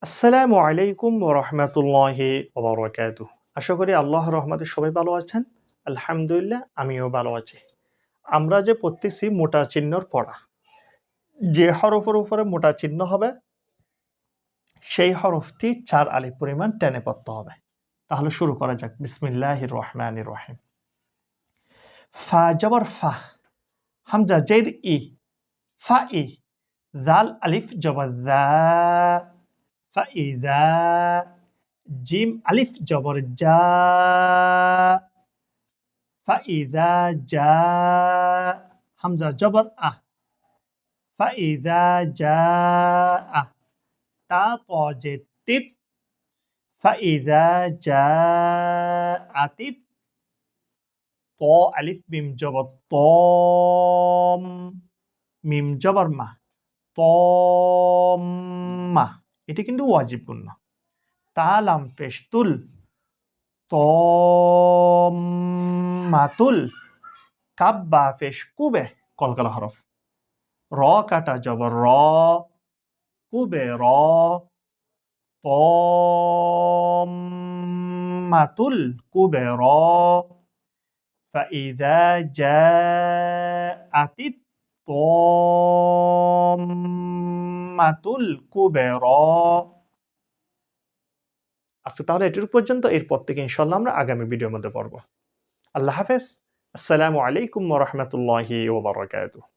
আসসালামু আলাইকুম ওয়া রাহমাতুল্লাহি ওয়া বারাকাতুহু। আশা করি আল্লাহর রহমতে সবাই ভালো আছেন। আলহামদুলিল্লাহ আমিও ভালো আছি। আমরা যে পড়তেছি মোটা চিহ্নর পড়া। যে হরফের উপরে মোটা চিহ্ন হবে সেই হরফটি ৪ আলিফ পরিমাণ টেনে পড়তে হবে। তাহলে শুরু করা যাক। বিসমিল্লাহির রহমানির রহিম। ফা জবর ফা, হামজা জের ই, ফা ই, জাল আলিফ জবর যা, ফাইজা, জিম আলিফ জবর জা, ফাইজা জা, হামজা জবর আ, ফাইজা জা আ, তা ত জে তিত, ফাইজা জা আতিত, ত আলিফ মিম জবর তম, মিম জবর মা, তম্মা। এটি কিন্তু ওয়াজিব গুণ না। তা লাম পেশ তুল, তম্মাতুল। কাব বা পেশ কুবে, কলকলা হরফ। র কাটা জবর র, কুবে র, তম্মাতুল, কুবে র। ফাইযা জাআতিত তম্মাতুল কুবরা। আজকে তাহলে এটুকু পর্যন্ত। এরপর থেকে ইনশাআল্লাহ আমরা আগামী ভিডিওর মধ্যে পড়ব। আল্লাহ হাফেজ। আসসালামু আলাইকুম ওয়া রাহমাতুল্লাহি ওয়া বারাকাতুহু।